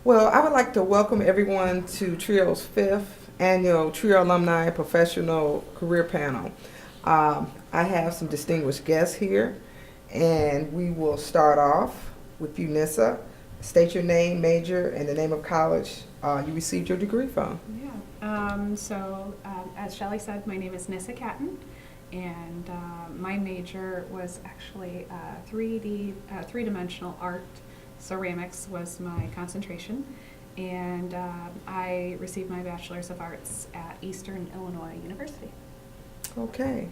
Well, I would like to welcome everyone to TRIO's fifth annual TRIO Alumni Professional Career Panel. I have some distinguished guests here, and we will start off with you, Nyssa. State your name, major, and the name of college you received your degree from. Yeah. As Shellie said, my name is Nyssa Catton, and my major was actually three-dimensional art. Ceramics was my concentration, and I received my Bachelor's of Arts at Eastern Illinois University. Okay.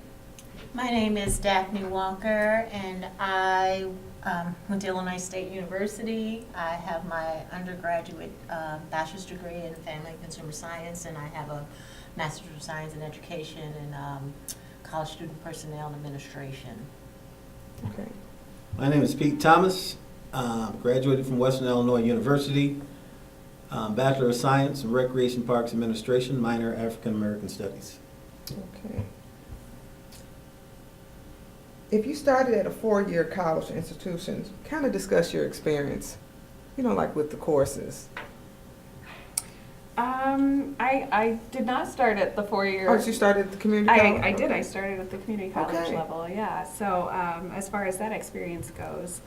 My name is Daphyne Walker, and I went to Illinois State University. I have my undergraduate bachelor's degree in family and consumer science, and I have a master's of science in education and college student personnel and administration. Okay. My name is Peat Thomas. Graduated from Western Illinois University. Bachelor of Science in Recreation Parks Administration, minor African American Studies. Okay. If you started at a four-year college institution, kind of discuss your experience, like with the courses. I did not start at the four-year. Oh, you started at the community college? I did. I started at the community college Okay. level, yeah. So as far as that experience goes,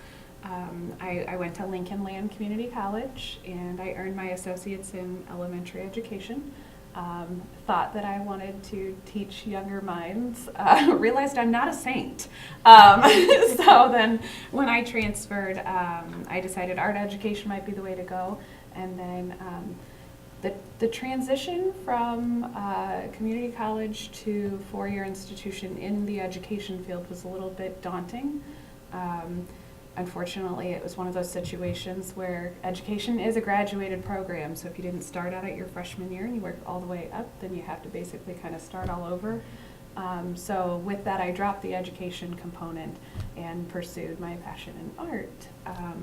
I went to Lincoln Land Community College, and I earned my associates in elementary education. Thought that I wanted to teach younger minds. Realized I'm not a saint. So then when I transferred, I decided art education might be the way to go. And then the transition from community college to four-year institution in the education field was a little bit daunting. Unfortunately, it was one of those situations where education is a graduated program, so if you didn't start out at your freshman year and you work all the way up, then you have to basically kind of start all over. So with that, I dropped the education component and pursued my passion in art,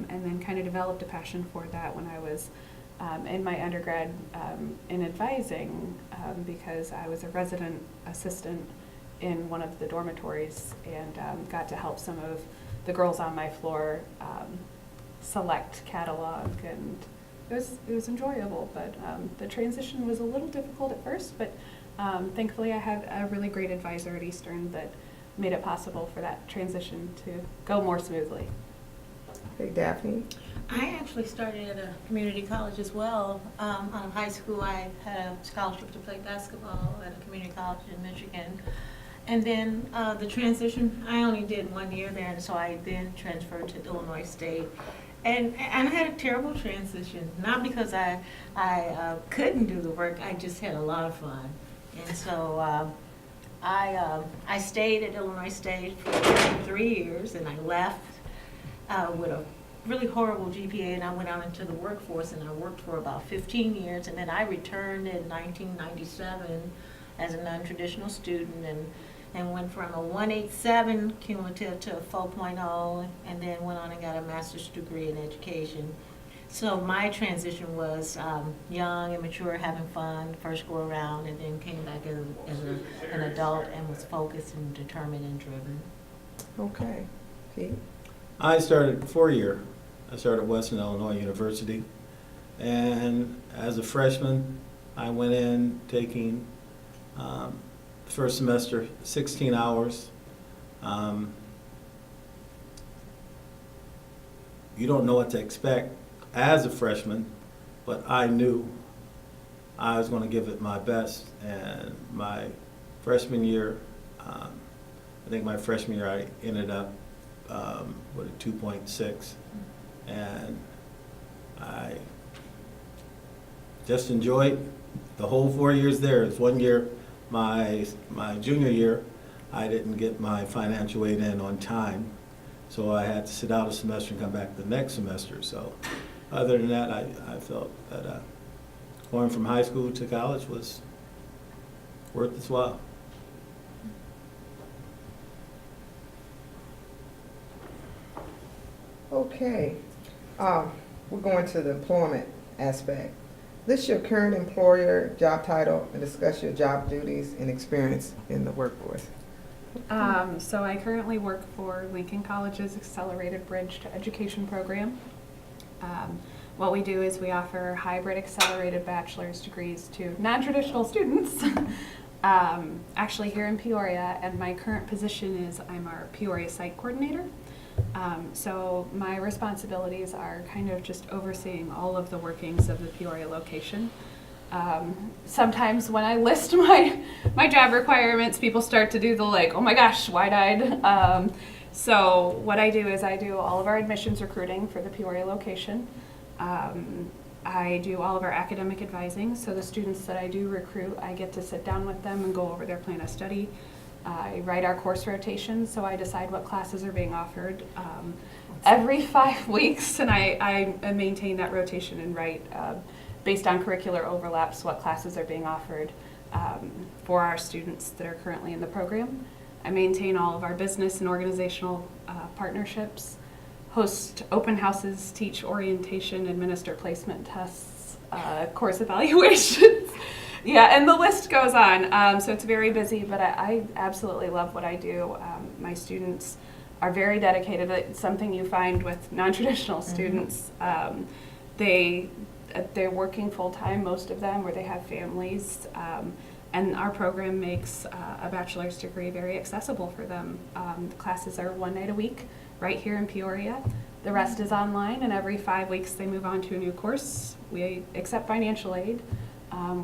and then kind of developed a passion for that when I was in my undergrad in advising, because I was a resident assistant in one of the dormitories and got to help some of the girls on my floor select catalog, and it was enjoyable, but the transition was a little difficult at first, but thankfully I had a really great advisor at Eastern that made it possible for that transition to go more smoothly. Hey, Daphyne. I actually started at a community college as well. Out of high school, I had a scholarship to play basketball at a community college in Michigan. And then the transition, I only did 1 year there, and so I then transferred to Illinois State. And I had a terrible transition, not because I couldn't do the work, I just had a lot of fun. And so I stayed at Illinois State for 3 years, and I left with a really horrible GPA, and I went out into the workforce, and I worked for about 15 years, and then I returned in 1997 as a non-traditional student, and went from a 187 cumulative to a 4.0, and then went on and got a master's degree in education. So my transition was young, immature, having fun, first go around, and then came back as an adult and was focused and determined and driven. Okay. Pete? I started 4-year. I started at Western Illinois University, and as a freshman, I went in taking first semester 16 hours. You don't know what to expect as a freshman, but I knew I was going to give it my best. And my freshman year, I think my freshman year I ended up with a 2.6, and I just enjoyed the whole 4 years there. It's 1 year, my junior year, I didn't get my financial aid in on time, so I had to sit out a semester and come back the next semester. So other than that, I felt that going from high school to college was worth its while. Okay. We're going to the employment aspect. List your current employer, job title, and discuss your job duties and experience in the workforce. So I currently work for Lincoln College's Accelerated Bridge to Education program. what we do is we offer hybrid accelerated bachelor's degrees to non-traditional students. Actually here in Peoria, and my current position is I'm our Peoria site coordinator. So my responsibilities are kind of just overseeing all of the workings of the Peoria location. Sometimes when I list my job requirements, people start to do the like, oh my gosh, wide-eyed. So what I do is I do all of our admissions recruiting for the Peoria location. I do all of our academic advising, so the students that I do recruit, I get to sit down with them and go over their plan of study. I write our course rotations, so I decide what classes are being offered every 5 weeks, and I maintain that rotation and write based on curricular overlaps what classes are being offered for our students that are currently in the program. I maintain all of our business and organizational partnerships, host open houses, teach orientation, administer placement tests, course evaluations. Yeah, and the list goes on. So it's very busy, but I absolutely love what I do. My students are very dedicated. It's something you find with non-traditional students. They're working full-time, most of them, or they have families. And our program makes a bachelor's degree very accessible for them. The classes are 1 night a week, right here in Peoria. The rest is online, and every 5 weeks they move on to a new course. We accept financial aid.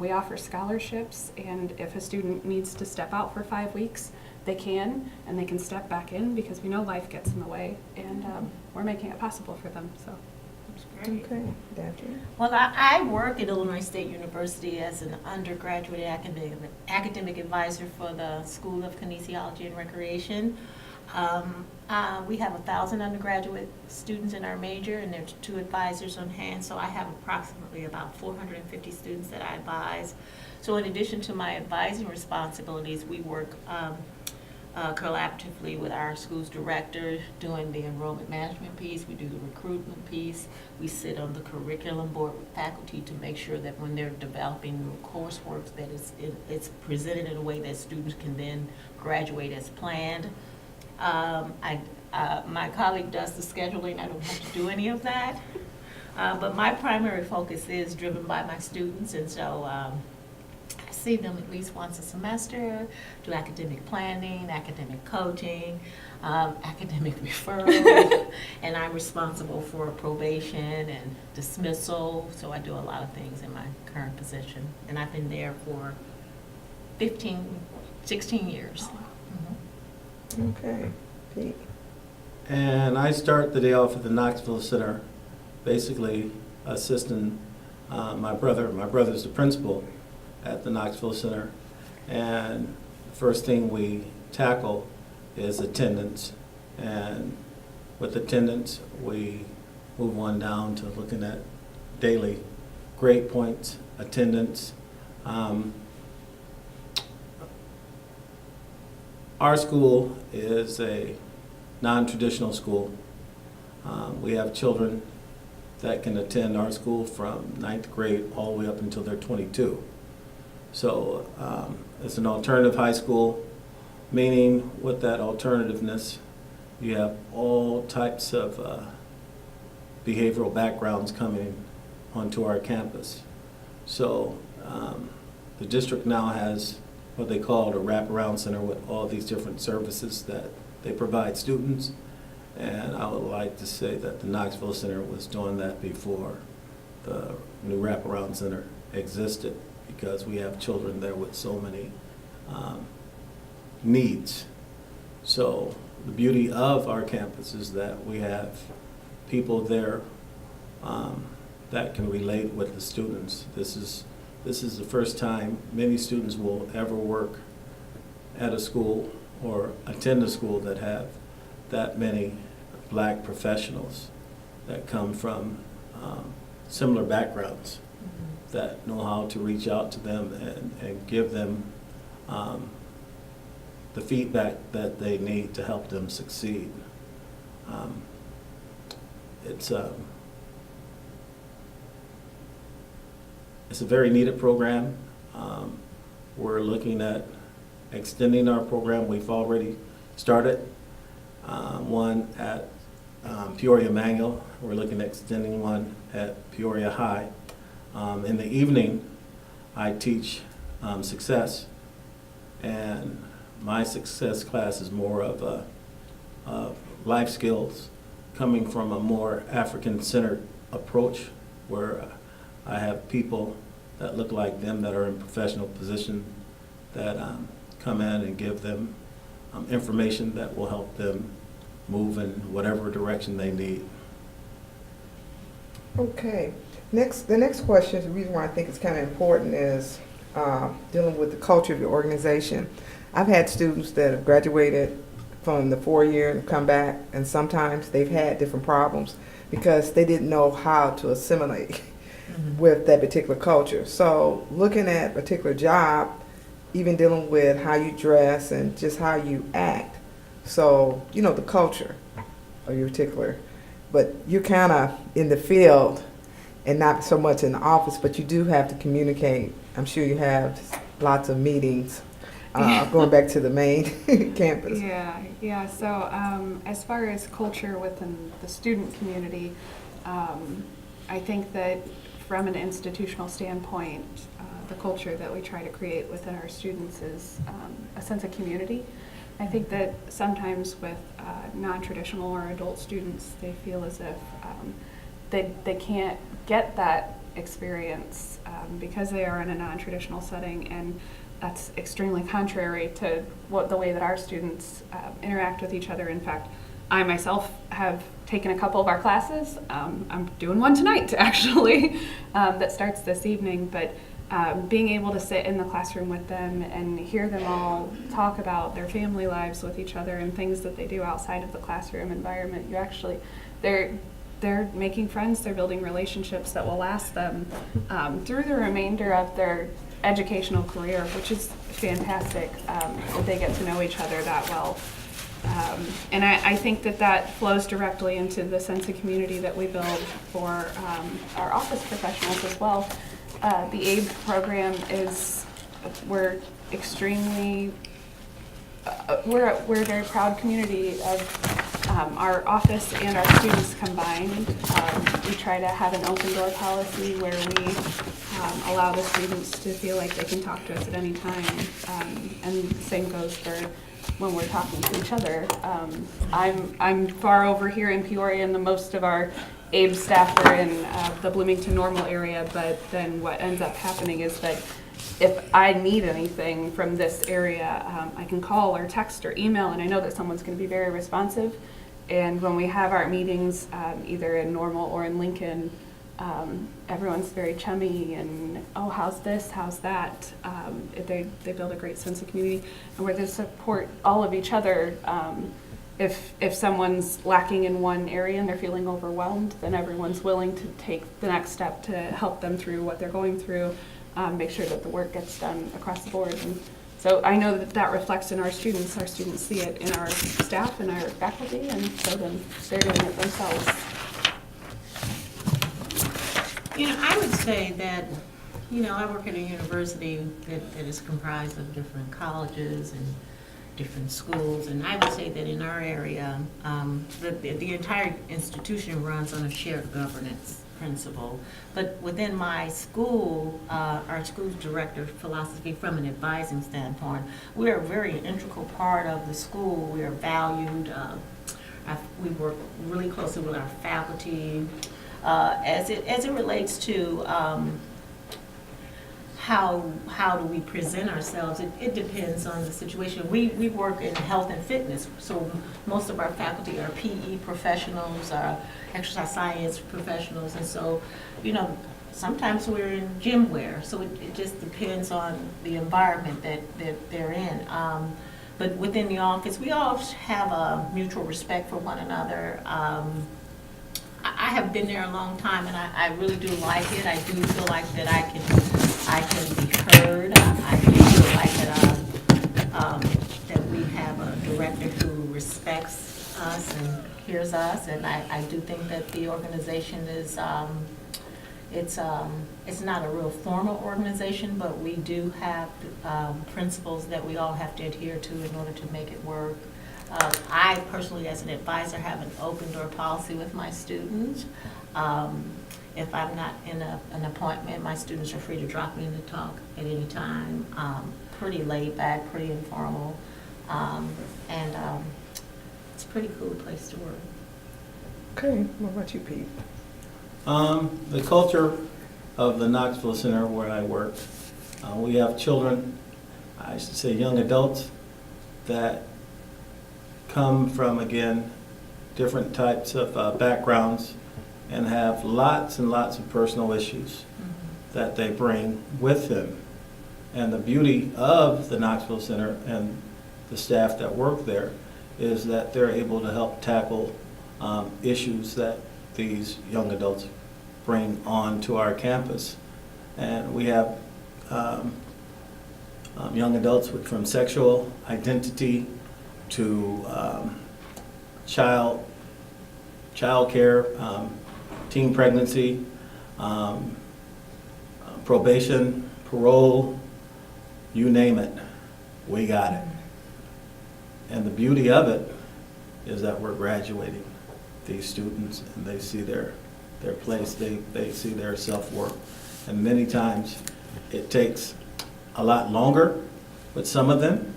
We offer scholarships, and if a student needs to step out for 5 weeks, they can, and they can step back in because we know life gets in the way, and we're making it possible for them. So. Okay, Daphyne. Well, I work at Illinois State University as an undergraduate academic advisor for the School of Kinesiology and Recreation. We have 1,000 undergraduate students in our major, and there's 2 advisors on hand, so I have approximately about 450 students that I advise. So in addition to my advising responsibilities, we work collaboratively with our school's director doing the enrollment management piece. We do the recruitment piece. We sit on the curriculum board with faculty to make sure that when they're developing new coursework that it's presented in a way that students can then graduate as planned. My colleague does the scheduling. I don't have to do any of that. But my primary focus is driven by my students, and so I see them at least once a semester, do academic planning, academic coaching, academic referral, and I'm responsible for probation and dismissal, so I do a lot of things in my current position, and I've been there for 16 years. Okay, Peat. And I start the day off at the Knoxville Center, basically assisting my brother. My brother's the principal at the Knoxville Center. And the first thing we tackle is attendance. And with attendance, we move on down to looking at daily grade points, attendance. Our school is a non-traditional school. We have children that can attend our school from 9th grade all the way up until they're 22. So it's an alternative high school, meaning with that alternativeness, you have all types of behavioral backgrounds coming onto our campus. So the district now has what they call a wraparound center with all these different services that they provide students. And I would like to say that the Knoxville Center was doing that before the new wraparound center existed, because we have children there with so many needs. So the beauty of our campus is that we have people there that can relate with the students. This is the first time many students will ever work at a school or attend a school that have that many black professionals that come from similar backgrounds, that know how to reach out to them and give them the feedback that they need to help them succeed. It's a very needed program. We're looking at extending our program. We've already started one at Peoria Manual. We're looking at extending one at Peoria High. In the evening, I teach success, and my success class is more of life skills, coming from a more African-centered approach, where I have people that look like them that are in professional position that come in and give them information that will help them move in whatever direction they need. Okay. The next question, the reason why I think it's kind of important is dealing with the culture of your organization. I've had students that have graduated from the 4-year and come back, and sometimes they've had different problems because they didn't know how to assimilate with that particular culture. So looking at a particular job, even dealing with how you dress and just how you act. So, you know, the culture of your particular, but you're kind of in the field and not so much in the office, but you do have to communicate. I'm sure you have lots of meetings going back to the main campus. Yeah. So as far as culture within the student community, I think that from an institutional standpoint, the culture that we try to create within our students is a sense of community. I think that sometimes with non-traditional or adult students, they feel as if they can't get that experience because they are in a non-traditional setting, and that's extremely contrary to the way that our students interact with each other. In fact, I myself have taken a couple of our classes. I'm doing one tonight, actually, that starts this evening. But being able to sit in the classroom with them and hear them all talk about their family lives with each other and things that they do outside of the classroom environment, they're making friends, they're building relationships that will last them through the remainder of their educational career, which is fantastic that they get to know each other that well. And I think that flows directly into the sense of community that we build for our office professionals as well. The AIB program we're a very proud community of our office and our students combined. We try to have an open door policy where we allow the students to feel like they can talk to us at any time. And the same goes for when we're talking to each other. I'm far over here in Peoria, and the most of our AIB staff are in the Bloomington Normal area, but then what ends up happening is that if I need anything from this area, I can call or text or email, and I know that someone's going to be very responsive. And when we have our meetings, either in Normal or in Lincoln, everyone's very chummy and, oh, how's this, how's that? They build a great sense of community, and where they support all of each other. If someone's lacking in one area and they're feeling overwhelmed, then everyone's willing to take the next step to help them through what they're going through, make sure that the work gets done across the board. And so I know that reflects in our students. Our students see it in our staff and our faculty, and so then they're doing it themselves. You know, I would say that, you know, I work at a university that is comprised of different colleges and different schools, and I would say that in our area, the entire institution runs on a shared governance principle. But within my school, our school director philosophy from an advising standpoint, we are a very integral part of the school. We are valued. We work really closely with our faculty as it relates to how do we present ourselves. It depends on the situation. We work in health and fitness, so most of our faculty are PE professionals, exercise science professionals, and so, you know, sometimes we're in gym wear, so it just depends on the environment that they're in. But within the office, we all have a mutual respect for one another. I have been there a long time, and I really do like it. I do feel like that I can be heard. I do feel like that we have a director who respects us and hears us, and I do think that the organization is it's not a real formal organization, but we do have principles that we all have to adhere to in order to make it work. I personally, as an advisor, have an open door policy with my students. If I'm not in an appointment, my students are free to drop me in to talk at any time. Pretty laid back, pretty informal, and it's a pretty cool place to work. Okay, what about you, Pete? The culture of the Knoxville Center where I work, we have children, I should say young adults, that come from, again, different types of backgrounds and have lots and lots of personal issues that they bring with them. And the beauty of the Knoxville Center and the staff that work there is that they're able to help tackle issues that these young adults bring on to our campus. And we have young adults from sexual identity to child care, teen pregnancy, probation, parole, you name it, we got it. And the beauty of it is that we're graduating these students and they see their place, they see their self-worth. And many times it takes a lot longer with some of them,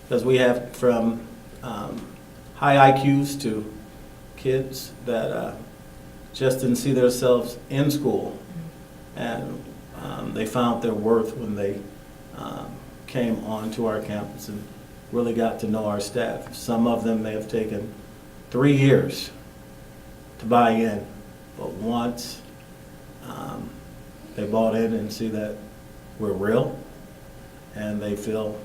because we have from high IQs to kids that just didn't see themselves in school, and they found their worth when they came onto our campus and really got to know our staff. Some of them may have taken 3 years to buy in, but once they bought in and see that we're real and they feel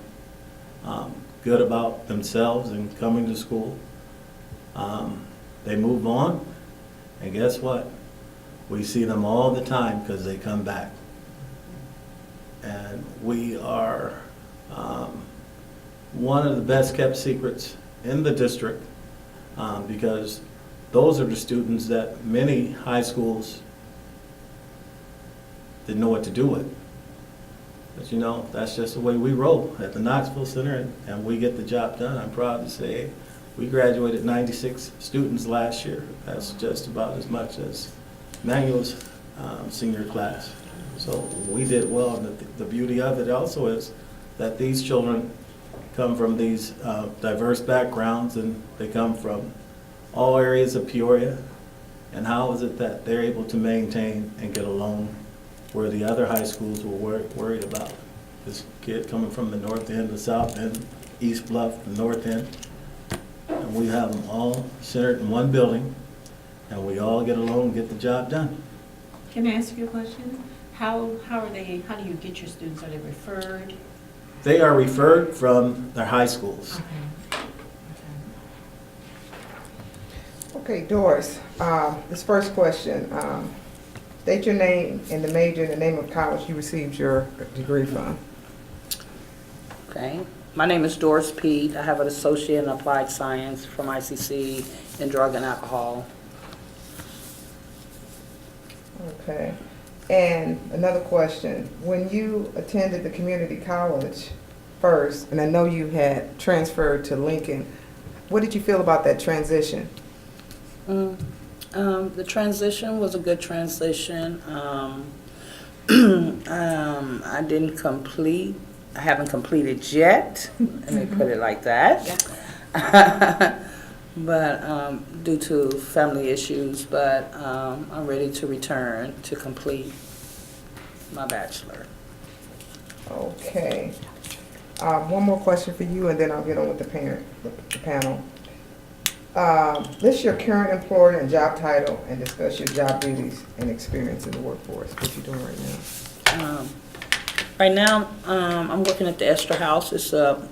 good about themselves and coming to school, they move on, and guess what? We see them all the time because they come back. And we are one of the best kept secrets in the district, because those are the students that many high schools didn't know what to do with. But you know, that's just the way we roll at the Knoxville Center, and we get the job done. I'm proud to say we graduated 96 students last year. That's just about as much as Manuel's senior class. So we did well, and the beauty of it also is that these children come from these diverse backgrounds, and they come from all areas of Peoria. And how is it that they're able to maintain and get along where the other high schools were worried about this kid coming from the north end, the south end, East Bluff, the north end? And we have them all centered in one building, and we all get along and get the job done. Can I ask you a question? How do you get your students? Are they referred? They are referred from their high schools. Okay, Doris, this first question, state your name and the major and the name of college you received your degree from. Okay. My name is Doris Peat. I have an associate in applied science from ICC in drug and alcohol. Okay. And another question, when you attended the community college first, and I know you had transferred to Lincoln, what did you feel about that transition? The transition was a good transition. I haven't completed yet, let me put it like that. But due to family issues, but I'm ready to return to complete my bachelor. Okay. One more question for you, and then I'll get on with the panel. List your current employer and job title, and discuss your job duties and experience in the workforce. What you doing right now? Right now, I'm working at the Esther House. It's a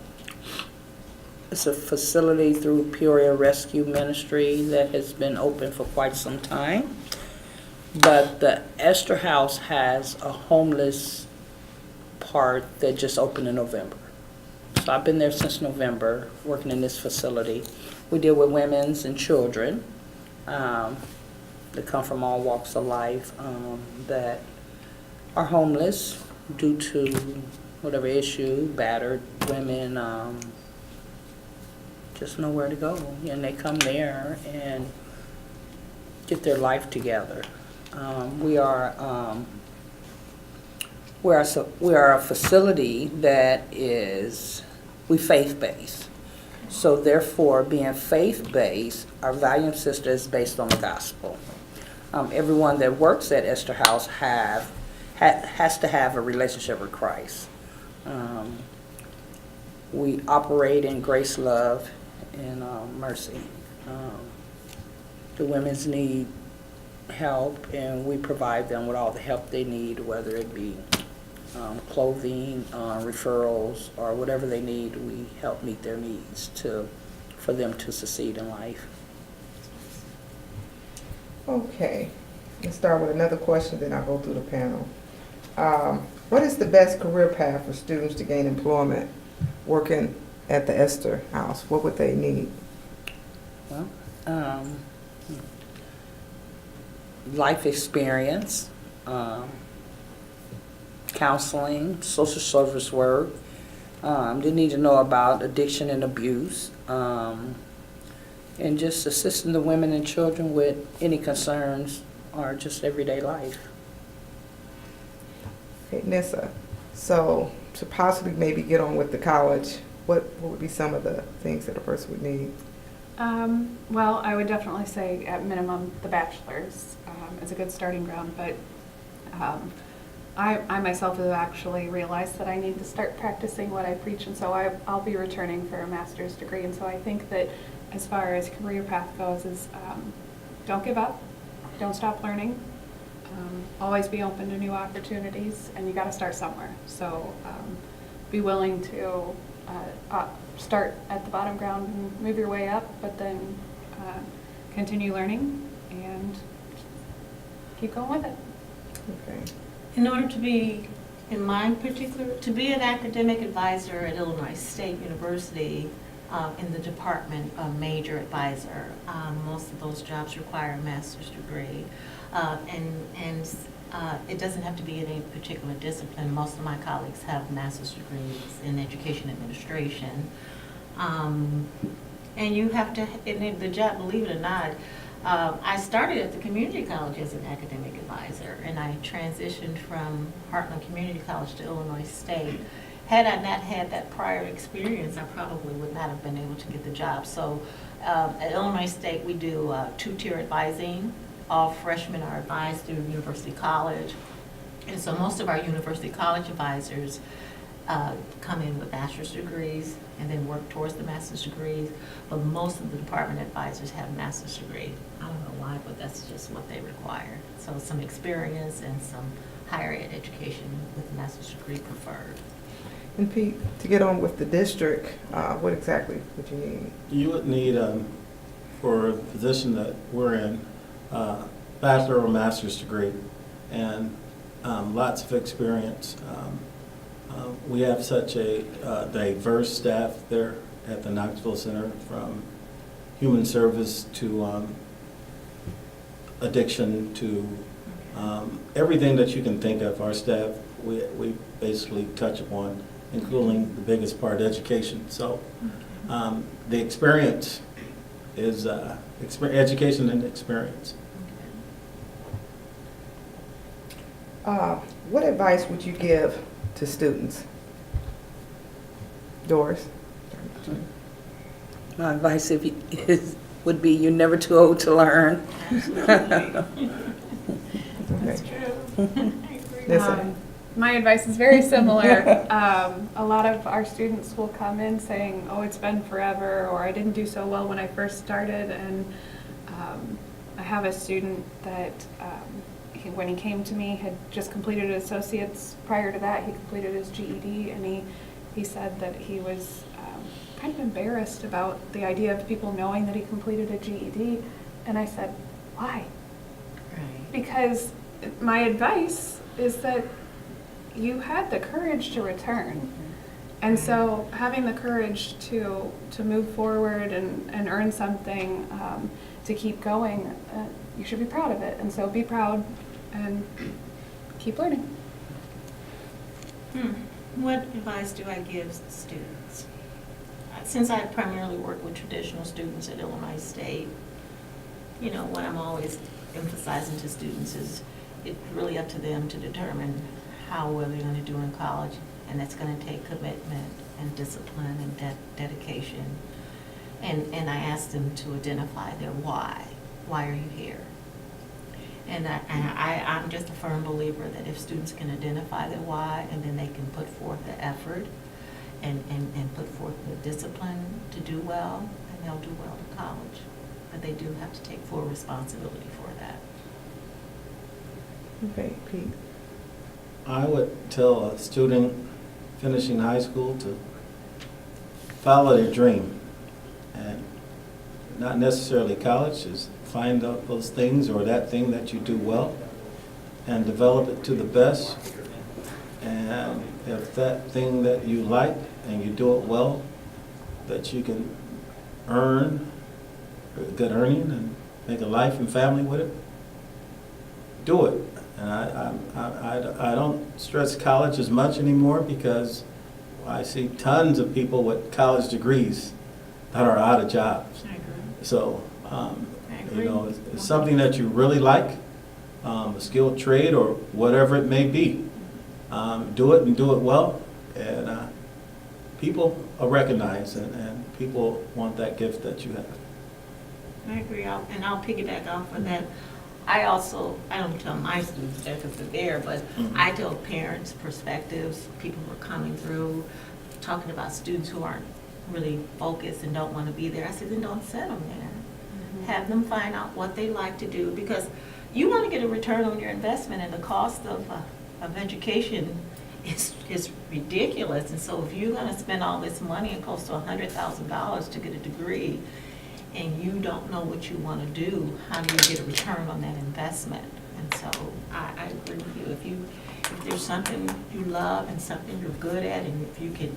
facility through Peoria Rescue Ministry that has been open for quite some time. But the Esther House has a homeless part that just opened in November. So I've been there since November, working in this facility. We deal with women's and children that come from all walks of life that are homeless due to whatever issue, battered women, just know where to go. And they come there and get their life together. We are a facility that is faith-based. So therefore, being faith-based, our value system is based on the gospel. Everyone that works at Esther House has to have a relationship with Christ. We operate in grace, love, and mercy. The women's need help, and we provide them with all the help they need, whether it be clothing, referrals, or whatever they need. We help meet their needs for them to succeed in life. Okay, let's start with another question, then I'll go through the panel. What is the best career path for students to gain employment working at the Esther House? What would they need? Well, life experience, counseling, social service work. They need to know about addiction and abuse, and just assisting the women and children with any concerns or just everyday life. Okay, Nyssa, so to possibly maybe get on with the college, what would be some of the things that a person would need? Well, I would definitely say at minimum the bachelor's is a good starting ground, but I myself have actually realized that I need to start practicing what I preach, and so I'll be returning for a master's degree. And so I think that as far as career path goes is don't give up, don't stop learning, always be open to new opportunities, and you got to start somewhere. So be willing to start at the bottom ground and move your way up, but then continue learning and keep going with it. Okay. In order to be, in my particular, to be an academic advisor at Illinois State University in the department of major advisor, most of those jobs require a master's degree. And it doesn't have to be in any particular discipline. Most of my colleagues have master's degrees in education administration. And you have to, in the job, believe it or not, I started at the community college as an academic advisor, and I transitioned from Heartland Community College to Illinois State. Had I not had that prior experience, I probably would not have been able to get the job. So at Illinois State, we do two-tier advising. All freshmen are advised through University College. And so most of our University College advisors come in with bachelor's degrees and then work towards the master's degrees. But most of the department advisors have a master's degree. I don't know why, but that's just what they require. So some experience and some higher ed education with a master's degree preferred. And Pete, to get on with the district, what exactly would you need? You would need, for the position that we're in, bachelor or master's degree, and lots of experience. We have such a diverse staff there at the Knoxville Center, from human service to addiction to everything that you can think of. Our staff, we basically touch upon, including the biggest part, education. So the experience is education and experience. What advice would you give to students? Doris? My advice would be you're never too old to learn. That's true. Nyssa? My advice is very similar. A lot of our students will come in saying, oh, it's been forever, or I didn't do so well when I first started. And I have a student that when he came to me had just completed his associates. Prior to that, he completed his GED, and he said that he was kind of embarrassed about the idea of people knowing that he completed a GED. And I said, why? Right. Because my advice is that you had the courage to return. And so having the courage to move forward and earn something, to keep going, you should be proud of it. And so be proud and keep learning. What advice do I give students? since I primarily work with traditional students at Illinois State, you know, what I'm always emphasizing to students is it's really up to them to determine how well they're going to do in college, and that's going to take commitment and discipline and dedication. And I ask them to identify their why. Why are you here? And I'm just a firm believer that if students can identify their why, and then they can put forth the effort and put forth the discipline to do well, and they'll do well in college. But they do have to take full responsibility for that. Okay, Pete. I would tell a student finishing high school to follow their dream, and not necessarily college, is find out those things or that thing that you do well and develop it to the best. And if that thing that you like and you do it well, that you can earn good earning and make a life and family with it, do it. And I don't stress college as much anymore because I see tons of people with college degrees that are out of jobs. I agree. So, I you know, agree. it's something that you really like, a skilled trade or whatever it may be. Do it and do it well, and people are recognized, and people want that gift that you have. I agree, and I'll piggyback off of that. I don't tell my students that because they're there, but I tell parents, perspectives, people who are coming through, talking about students who aren't really focused and don't want to be there. I said, then don't set them there. Have them find out what they like to do, because you want to get a return on your investment, and the cost of education is ridiculous. And so if you're going to spend all this money and close to $100,000 to get a degree, and you don't know what you want to do, how do you get a return on that investment? And so I agree with you. If there's something you love and something you're good at, and if you can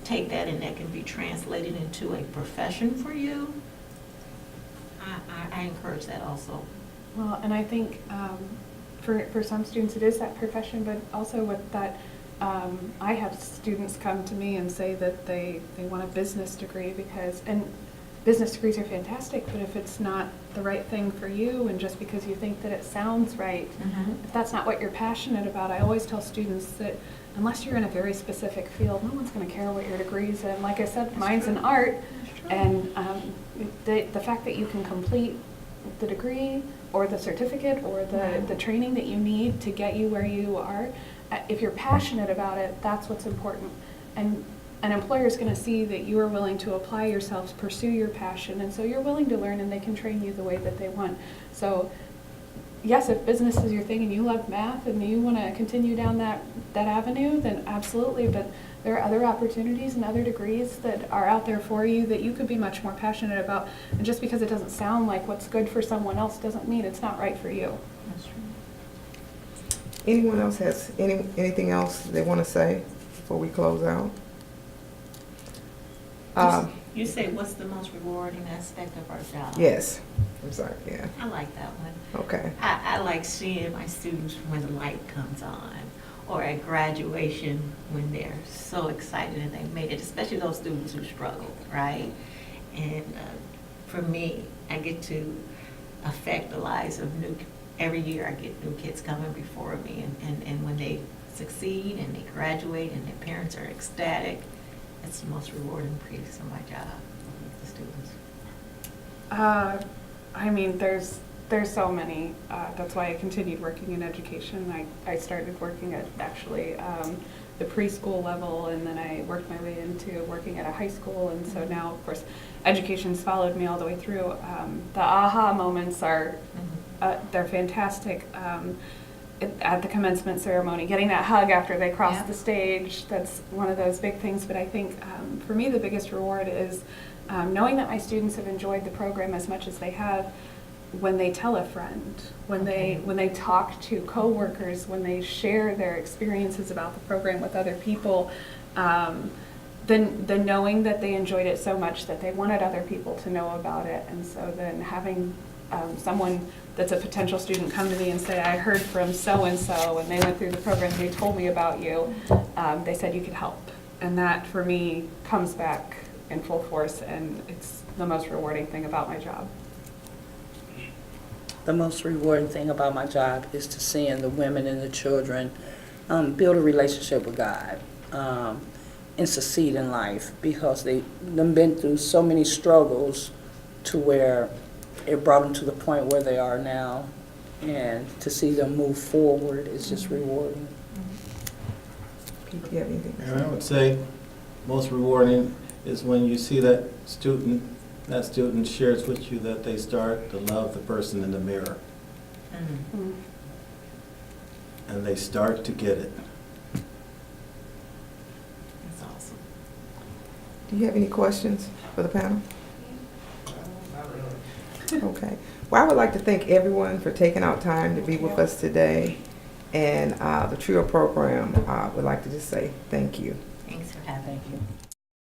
take that and that can be translated into a profession for you, I encourage that also. Well, and I think for some students it is that profession, but also with that, I have students come to me and say that they want a business degree and business degrees are fantastic, but if it's not the right thing for you, and just because you think that it sounds right, if that's not what you're passionate about, I always tell students that unless you're in a very specific field, no one's going to care what your degree's in. Like I said, mine's in art, and the fact that you can complete the degree or the certificate or the training that you need to get you where you are, if you're passionate about it, that's what's important. And an employer is going to see that you are willing to apply yourself, pursue your passion, and so you're willing to learn, and they can train you the way that they want. So yes, if business is your thing and you love math and you want to continue down that avenue, then absolutely, but there are other opportunities and other degrees that are out there for you that you could be much more passionate about. And just because it doesn't sound like what's good for someone else doesn't mean it's not right for you. That's true. Anyone else has anything else they want to say before we close out? You say, what's the most rewarding aspect of our job? Yes. I'm sorry, yeah. I like that one. Okay. I like seeing my students when the light comes on, or at graduation when they're so excited and they made it, especially those students who struggled, right? And for me, I get to affect the lives of every year I get new kids coming before me, and when they succeed and they graduate and their parents are ecstatic, it's the most rewarding piece of my job, the students. I mean, there's so many. That's why I continued working in education. I started working at actually the preschool level, and then I worked my way into working at a high school, and so now, of course, education's followed me all the way through. The aha moments are, they're fantastic. At the commencement ceremony, getting that hug after they cross the stage, that's one of those big things. But I think for me the biggest reward is knowing that my students have enjoyed the program as much as they have when they tell a friend, when they talk to coworkers, when they share their experiences about the program with other people, then knowing that they enjoyed it so much that they wanted other people to know about it. And so then having someone that's a potential student come to me and say, I heard from so-and-so and they went through the program, they told me about you, they said you could help. And that for me comes back in full force, and it's the most rewarding thing about my job. The most rewarding thing about my job is to seeing the women and the children build a relationship with God and succeed in life, because they've been through so many struggles to where it brought them to the point where they are now, and to see them move forward is just rewarding. Pete, do you have anything to And I say? would say most rewarding is when you see that student shares with you that they start to love the person in the mirror, Mm. and they start to get it. That's awesome. Do you have any questions for the panel? Okay. Well, I would like to thank everyone for taking out time to be with us today. And the TRIO program would like to just say thank you. Thanks for having me. Thank you.